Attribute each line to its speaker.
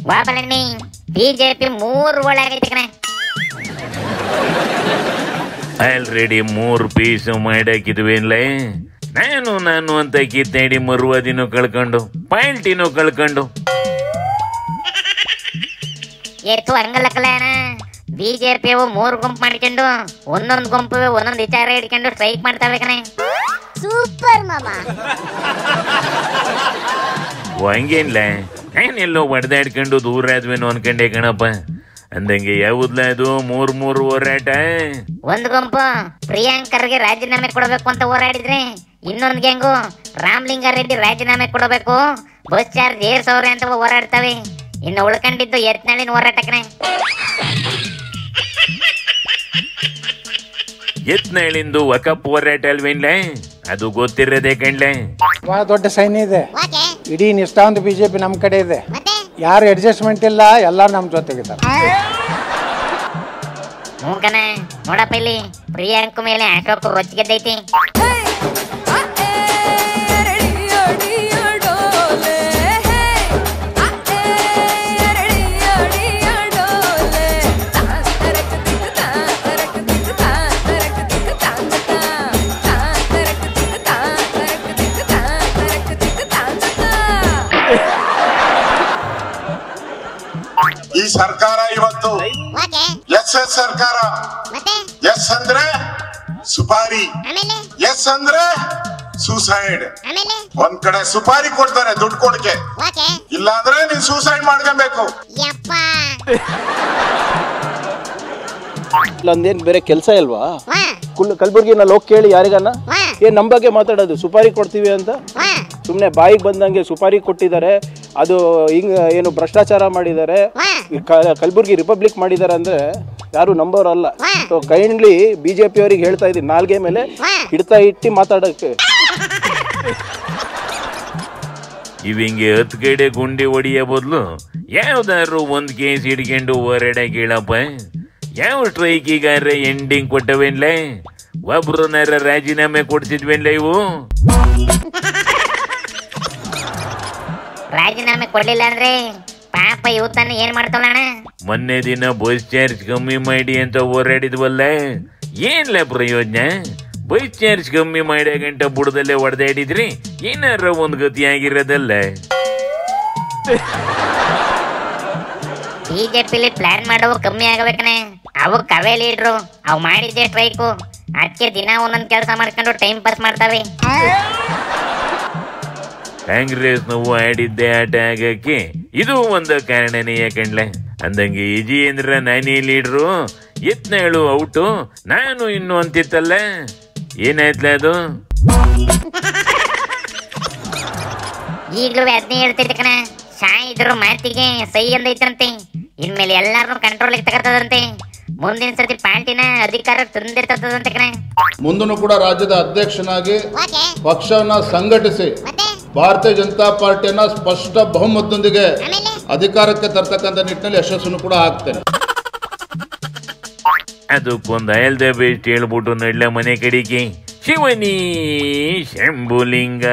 Speaker 1: ಬಾಬಲಣ್ಣಿ BJP 3 ಒಳಗೈತೆ ಕಣೆ.
Speaker 2: Already 3 piece ಮಾಡಾಕಿದ್ವಿನ್ಲೇ. ನಾನು ಅಂತ ಕಿತ್ತಾಡಿ ಮರುವಾದಿನೂ ಕಳ್ಕೊಂಡು ಪಾಲ್ಟಿನೂ ಕಳ್ಕೊಂಡು
Speaker 1: ಎತ್ತು ಹಂಗಲ್ಲಕ್ಕಲ್ಲ ಬಿಜೆಪಿ 3 ಗುಂಪು ಮಾಡ್ಕೊಂಡು ಒಂದೊಂದು ಗುಂಪು ಒಂದೊಂದು ವಿಚಾರ ಇಟ್ಕೊಂಡು ಸ್ಟ್ರೈಕ್ ಮಾಡ್ತಾವೆ ಕಣೆ.
Speaker 3: ಸೂಪರ್ ಮಾಮ.
Speaker 2: ಹಂಗೇನ್ಲ ನಾನೆಲ್ಲೋ ಹೊಡೆದಾಡ್ಕೊಂಡು ದೂರ ಆದ್ವೇನೋ ಅನ್ಕಂಡೆ ಕಣಪ್ಪ. ಅಂದಂಗೆ ಯಾವುದ್ಲ ಅದು 3 ಹೋರಾಟ.
Speaker 1: ಒಂದು ಗುಂಪು ಪ್ರಿಯಾಂಕರ್ಗೆ ರಾಜೀನಾಮೆ ಕೊಡಬೇಕು ಅಂತ ಹೋರಾಡಿದ್ರೆ, ಇನ್ನೊಂದು ಗ್ಯಾಂಗು ರಾಮಲಿಂಗಾರೆಡ್ಡಿ ರಾಜೀನಾಮೆ ಕೊಡಬೇಕು, ಬಸ್ ಚಾರ್ಜ್ ಏರ್ಸವ್ರೆ ಅಂತ ಹೋರಾಡ್ತವೆ. ಇನ್ನು ಉಳ್ಕೊಂಡಿದ್ದು ಯತ್ನಾಳಿನ ಹೋರಾಟ ಕಣೆ.
Speaker 2: ಯತ್ನಾಳಿಂದು ವಕಪ್ ಹೋರಾಟ ಅಲ್ವೇನ್ಲ, ಅದು ಗೊತ್ತಿರೋದೇ ಕಣ್ಲೆ.
Speaker 4: ಬಹಳ ದೊಡ್ಡ ಸೈನ್ಯ ಇದೆ. ಇಡೀ ನಿಷ್ಠಾವಂತ ಬಿಜೆಪಿ ನಮ್ ಕಡೆ ಇದೆ. ಯಾರು ಅಡ್ಜಸ್ಟ್ಮೆಂಟ್ ಇಲ್ಲ, ಎಲ್ಲಾರು ನಮ್ ಜೊತೆಗಿದ್ದಾರೆ.
Speaker 1: ಮೂಕನ ನೋಡಪ್ಪ ಇಲ್ಲಿ ಪ್ರಿಯಾಂಕ ಮೇಲೆ ಹಾಕೋಕು ರೊಚ್ಚಿಗೆದ್ದೈತಿ.
Speaker 5: ಈ ಸರ್ಕಾರ ಇವತ್ತು ಎಸ್ ಸರ್ಕಾರ. ಎಸ್ ಅಂದ್ರೆ ಸುಪಾರಿ, ಎಸ್ ಅಂದ್ರೆ ಸೂಸೈಡ್. ಒಂದ್ ಕಡೆ ಸುಪಾರಿ ಕೊಡ್ತಾರೆ ದುಡ್ಡು ಕೊಡಕ್ಕೆ, ಇಲ್ಲ ಅಂದ್ರೆ ನೀನ್ ಸೂಸೈಡ್ ಮಾಡ್ಕೊಬೇಕು.
Speaker 6: ನಂದೇನ್ ಬೇರೆ ಕೆಲಸ ಇಲ್ವಾ? ಕಲಬುರ್ಗಿನಲ್ಲಿ ಹೋಗಿ ಕೇಳಿ ಯಾರಿಗಾನ, ಏನ್ ನಮ್ ಬಗ್ಗೆ ಮಾತಾಡೋದು ಸುಪಾರಿ ಕೊಡ್ತೀವಿ ಅಂತ. ಸುಮ್ನೆ ಬಾಯಿಗೆ ಬಂದಂಗೆ ಸುಪಾರಿ ಕೊಟ್ಟಿದ್ದಾರೆ, ಅದು ಹಿಂಗ ಏನು ಭ್ರಷ್ಟಾಚಾರ ಮಾಡಿದ್ದಾರೆ, ಕಲಬುರ್ಗಿ ರಿಪಬ್ಲಿಕ್ ಮಾಡಿದ್ದಾರೆ ಅಂದ್ರೆ ಯಾರು ನಂಬೋರಲ್ಲ. ಸೊ ಕೈಂಡ್ಲಿ ಬಿಜೆಪಿ ಅವ್ರಿಗೆ ಹೇಳ್ತಾ ಇದೀನಿ, ನಾಲ್ಗೆ ಮೇಲೆ ಹಿಡ್ತಾ ಇಟ್ಟು ಮಾತಾಡಕ್ಕೆ.
Speaker 2: ಇವಂಗೆ 10 ಕಡೆ ಗುಂಡಿ ಹೊಡಿಯ ಬದಲು ಯಾವ್ದಾದ್ರು ಒಂದ್ ಕೇಸ್ ಹಿಡ್ಕೊಂಡು ಹೋರಾಡ ಕೇಳಪ್ಪ. ಯಾವ ಸ್ಟ್ರೈಕಿಗಾರ ಎಂಡಿಂಗ್ ಕೊಟ್ಟವೇನ್ಲ, ಒಬ್ರನಾರ ರಾಜೀನಾಮೆ ಕೊಡ್ತಿದ್ವೇನ್ಲ ಇವು.
Speaker 1: ರಾಜೀನಾಮೆ ಕೊಡ್ಲಿಲ್ಲ ಅಂದ್ರೆ ಪಾಪ ಇವತ್ತನ್ನ ಏನ್ ಮಾಡ್ತಾವಣ್ಣ.
Speaker 2: ಮೊನ್ನೆ ದಿನ ಬಸ್ ಚಾರ್ಜ್ ಕಮ್ಮಿ ಮಾಡಿ ಅಂತ ಹೋರಾಡಿದ್ವಲ್ಲ, ಏನ್ಲ ಪ್ರಯೋಜನ? ಬಸ್ ಚಾರ್ಜ್ ಕಮ್ಮಿ ಮಾಡಿ ಗಂಟ ಬುಡದಲ್ಲೇ ಹೊಡೆದಾಡಿದ್ರಿ ಏನಾರ ಒಂದ್ ಗತಿ ಆಗಿರೋದಲ್ಲ.
Speaker 1: ಬಿಜೆಪಿಲಿ ಪ್ಲಾನ್ ಮಾಡವು ಕಮ್ಮಿ ಆಗಬೇಕನೆ. ಅವು ಕವೆ ಲೀಡ್ರು, ಅವು ಮಾಡಿದ್ದೆ ಸ್ಟ್ರೈಕು. ಅದಕ್ಕೆ ದಿನ ಒಂದೊಂದ್ ಕೆಲಸ ಮಾಡ್ಕೊಂಡು ಟೈಮ್ ಪಾಸ್ ಮಾಡ್ತಾವೆ.
Speaker 2: ಕಾಂಗ್ರೆಸ್ ನಾವು ಆಡಿದ್ದೆ ಆಟ ಆಗಕ್ಕೆ ಇದು ಒಂದು ಕಾರಣನೇ ಯಾಕಂಡ್ಲೆ. ಅಂದಂಗೆ ವಿಜಯೇಂದ್ರ ನಾನೇ ಲೀಡ್ರು, ಯತ್ನಾಳು ಔಟು, ನಾನು ಇನ್ನು ಅಂತಿತ್ತಲ್ಲ, ಏನಾಯ್ತಲ್ಲ ಅದು?
Speaker 1: ಈಗಲೂ ಅದನ್ನೇ ಹೇಳ್ತಿದ್ದೆ ಕಣ, ಇದ್ರು ಮಾತಿಗೆ ಸೈ ಅಂದೈತಂತೆ. ಇನ್ಮೇಲೆ ಎಲ್ಲಾರು ಕಂಟ್ರೋಲ್ ತಗರ್ತದಂತೆ. ಮುಂದಿನ ಸತಿ ಪಾರ್ಟಿನ ಅಧಿಕಾರ ತಂದಿರ್ತದಂತೆ ಕಣ.
Speaker 7: ಮುಂದೂ ಕೂಡ ರಾಜ್ಯದ ಅಧ್ಯಕ್ಷನಾಗಿ ಪಕ್ಷವನ್ನ ಸಂಘಟಿಸಿ ಭಾರತೀಯ ಜನತಾ ಪಾರ್ಟಿಯನ್ನ ಸ್ಪಷ್ಟ ಬಹುಮತದೊಂದಿಗೆ ಅಧಿಕಾರಕ್ಕೆ ತರ್ತಕ್ಕಂಥ ನಿಟ್ಟಿನಲ್ಲಿ ಯಶಸ್ಸನ್ನು ಕೂಡ ಆಗ್ತೇನೆ.
Speaker 2: ಅದಕ್ಕೊಂದು ಆಲ್ ದ ಬೆಸ್ಟ್ ಹೇಳ್ಬಿಟ್ಟು ನಡ್ಲ ಮನೆ ಕಡೆಗೆ ಶಿವನಿ ಶಂಭುಲಿಂಗ.